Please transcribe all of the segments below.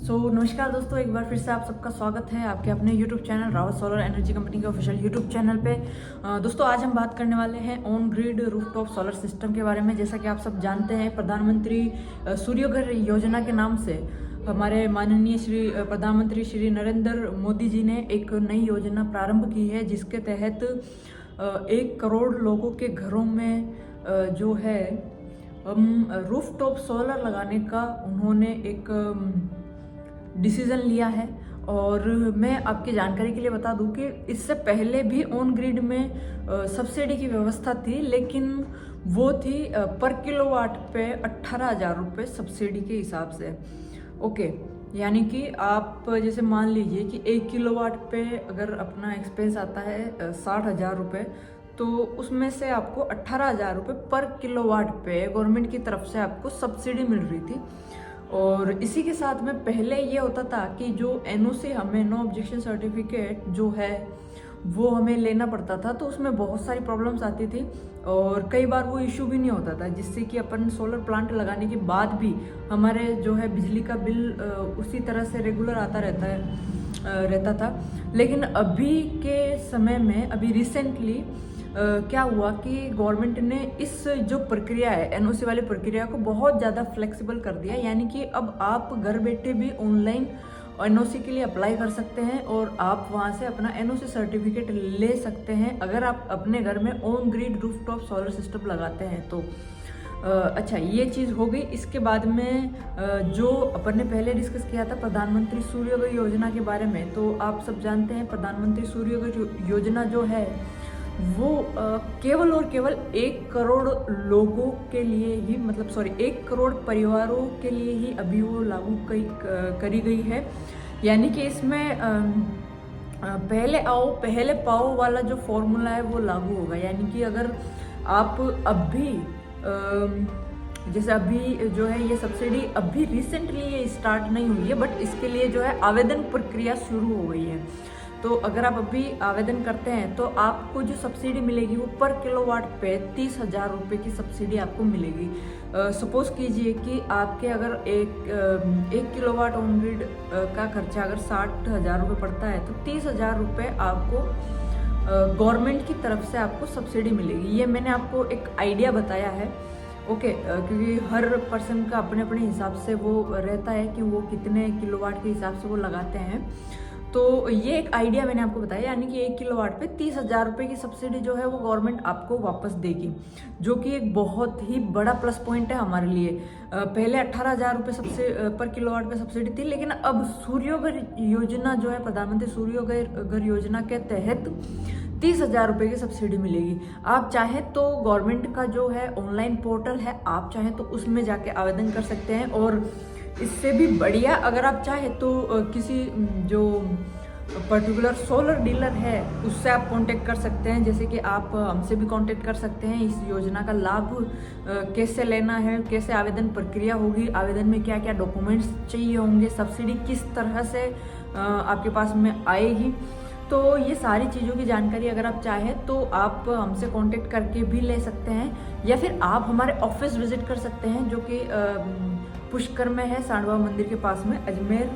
नमस्कार दोस्तों, एक बार फिर से आप सबका स्वागत है आपके अपने YouTube channel Rawat solar energy company के ऑफिशियल YouTube चैनल पे। दोस्तों आज हम बात करने वाले हैं on grid rooftop solar system के बारे में। जैसा कि आप सब जानते हैं, प्रधानमंत्री सूर्यघर योजना के नाम से हमारे माननीय श्री प्रधानमंत्री श्री नरेंद्र मोदी जी ने एक नई योजना प्रारंभ की है, जिसके तहत 1 करोड़ लोगों के घरों में जो है रूफटॉप सोलर लगाने का उन्होंने एक डिसीजन लिया है। और मैं आपकी जानकारी के लिए बता दूं कि इससे पहले भी ऑन ग्रिड में सब्सिडी की व्यवस्था थी, लेकिन वो थी पर किलोवाट पे 18,000 रुपये सब्सिडी के हिसाब से। ओके, यानी कि आप जैसे मान लीजिए कि 1 किलोवाट पे अगर अपना एक्सपेंस आता है 60,000 रुपये, तो उसमें से आपको 18,000 रुपये पर किलोवाट पे गवर्नमेंट की तरफ से आपको सब्सिडी मिल रही थी। और इसी के साथ में पहले ये होता था कि जो एनओसी हमें नो ऑब्जेक्शन सर्टिफिकेट जो है वो हमें लेना पड़ता था, तो उसमें बहुत सारी प्रॉब्लम्स आती थी और कई बार वो इशू भी नहीं होता था, जिससे कि अपन सोलर प्लांट लगाने के बाद भी हमारे जो है बिजली का बिल उसी तरह से रेगुलर आता रहता था। लेकिन अभी के समय में अभी रिसेंटली क्या हुआ कि गवर्नमेंट ने इस जो प्रक्रिया है एनओसी वाली प्रक्रिया को बहुत ज़्यादा फ्लेक्सिबल कर दिया। यानी कि अब आप घर बैठे भी ऑनलाइन एनओसी के लिए अप्लाई कर सकते हैं और आप वहां से अपना एनओसी सर्टिफिकेट ले सकते हैं, अगर आप अपने घर में on grid rooftop solar system लगाते हैं तो। अच्छा, ये चीज़ हो गई। इसके बाद में जो अपन ने पहले डिस्कस किया था प्रधानमंत्री सूर्यघर योजना के बारे में, तो आप सब जानते हैं प्रधानमंत्री सूर्यघर योजना जो है वो केवल और केवल 1 करोड़ लोगों के लिए ही, मतलब 1 करोड़ परिवारों के लिए ही अभी वो लागू करी गई है। यानी कि इसमें पहले आओ पहले पाओ वाला जो फॉर्मूला है वो लागू होगा। यानी कि अगर आप अभी जैसे अभी जो है ये सब्सिडी अभी रिसेंटली ये स्टार्ट नहीं हुई है, बट इसके लिए जो है आवेदन प्रक्रिया शुरू हो गई है। तो अगर आप अभी आवेदन करते हैं तो आपको जो सब्सिडी मिलेगी वो पर किलोवाट पे 30,000 रुपये की सब्सिडी आपको मिलेगी। सपोज कीजिए कि आपके अगर एक किलोवाट ऑन ग्रिड का खर्चा अगर 60,000 रुपये पड़ता है, तो 30,000 रुपये आपको गवर्नमेंट की तरफ से आपको सब्सिडी मिलेगी। ये मैंने आपको एक आइडिया बताया है, ओके, क्योंकि हर पर्सन का अपने अपने हिसाब से वो रहता है कि वो कितने किलोवाट के हिसाब से वो लगाते हैं। तो ये एक आइडिया मैंने आपको बताया, यानी कि 1 किलोवाट पे 30,000 रुपये की सब्सिडी जो है वो गवर्नमेंट आपको वापस देगी, जो कि एक बहुत ही बड़ा प्लस पॉइंट है हमारे लिए। पहले 18,000 रुपये सबसे पर किलोवाट पे सब्सिडी थी, लेकिन अब सूर्यघर योजना जो है प्रधानमंत्री सूर्यघर योजना के तहत 30,000 रुपये की सब्सिडी मिलेगी। आप चाहे तो गवर्नमेंट का जो है ऑनलाइन पोर्टल है, आप चाहे तो उसमें जाके आवेदन कर सकते हैं। और इससे भी बढ़िया अगर आप चाहे तो किसी जो पर्टिकुलर सोलर डीलर है उससे आप कांटेक्ट कर सकते हैं। जैसे कि आप हमसे भी कांटेक्ट कर सकते हैं। इस योजना का लाभ कैसे लेना है, कैसे आवेदन प्रक्रिया होगी, आवेदन में क्या क्या डॉक्यूमेंट्स चाहिए होंगे, सब्सिडी किस तरह से आपके पास में आएगी, तो ये सारी चीज़ों की जानकारी अगर आप चाहें तो आप हमसे कांटेक्ट करके भी ले सकते हैं, या फिर आप हमारे ऑफिस विजिट कर सकते हैं, जो कि पुष्कर में है, सांडवा मंदिर के पास में, अजमेर,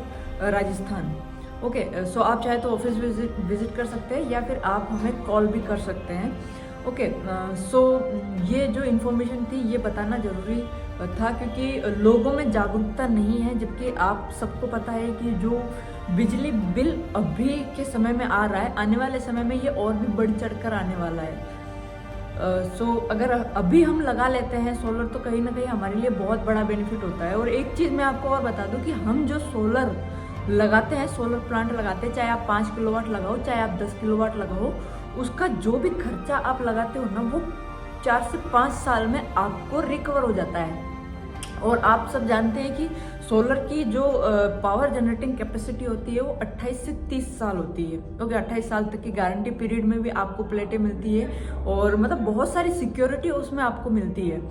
राजस्थान। ओके, सो आप चाहे तो ऑफिस विजिट कर सकते हैं, या फिर आप हमें कॉल भी कर सकते हैं। ओके, सो ये जो इन्फॉर्मेशन थी ये बताना ज़रूरी था, क्योंकि लोगों में जागरूकता नहीं है। जबकि आप सबको पता है कि जो बिजली बिल अभी के समय में आ रहा है, आने वाले समय में ये और भी बढ़ चढ़ कर आने वाला है। सो अगर अभी हम लगा लेते हैं सोलर, तो कहीं ना कहीं हमारे लिए बहुत बड़ा बेनिफिट होता है। और एक चीज़ मैं आपको और बता दूं कि हम जो सोलर लगाते हैं, सोलर प्लांट लगाते हैं, चाहे आप 5 किलोवाट लगाओ चाहे आप 10 किलोवाट लगाओ, उसका जो भी खर्चा आप लगाते हो ना, वो 4 से 5 साल में आपको रिकवर हो जाता है। और आप सब जानते हैं कि सोलर की जो पावर जनरेटिंग कैपेसिटी होती है वो 28 से 30 साल होती है। ओके, 28 साल तक की गारंटी पीरियड में भी आपको प्लेटें मिलती है, और मतलब बहुत सारी सिक्योरिटी उसमें आपको मिलती है।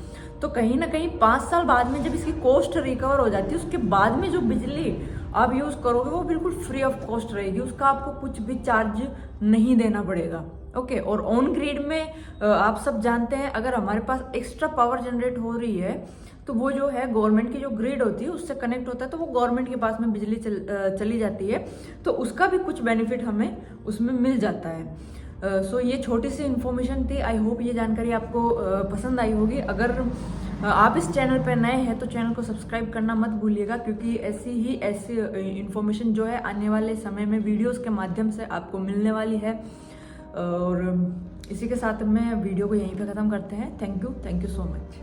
तो कहीं ना कहीं 5 साल बाद में जब इसकी कॉस्ट रिकवर हो जाती है, उसके बाद में जो बिजली आप यूज़ करोगे वो बिल्कुल फ्री ऑफ कॉस्ट रहेगी, उसका आपको कुछ भी चार्ज नहीं देना पड़ेगा। ओके, और ऑन ग्रिड में आप सब जानते हैं अगर हमारे पास एक्स्ट्रा पावर जनरेट हो रही है तो वो जो है गवर्नमेंट की जो ग्रिड होती है उससे कनेक्ट होता है, तो वो गवर्नमेंट के पास में बिजली चली जाती है, तो उसका भी कुछ बेनिफिट हमें उसमें मिल जाता है। सो ये छोटी सी इन्फॉर्मेशन थी। आई होप ये जानकारी आपको पसंद आई होगी। अगर आप इस चैनल पर नए हैं तो चैनल को सब्सक्राइब करना मत भूलिएगा, क्योंकि ऐसी इन्फॉर्मेशन जो है आने वाले समय में वीडियोस के माध्यम से आपको मिलने वाली है। और इसी के साथ में वीडियो को यहीं पे ख़त्म करते हैं। Thank you so much.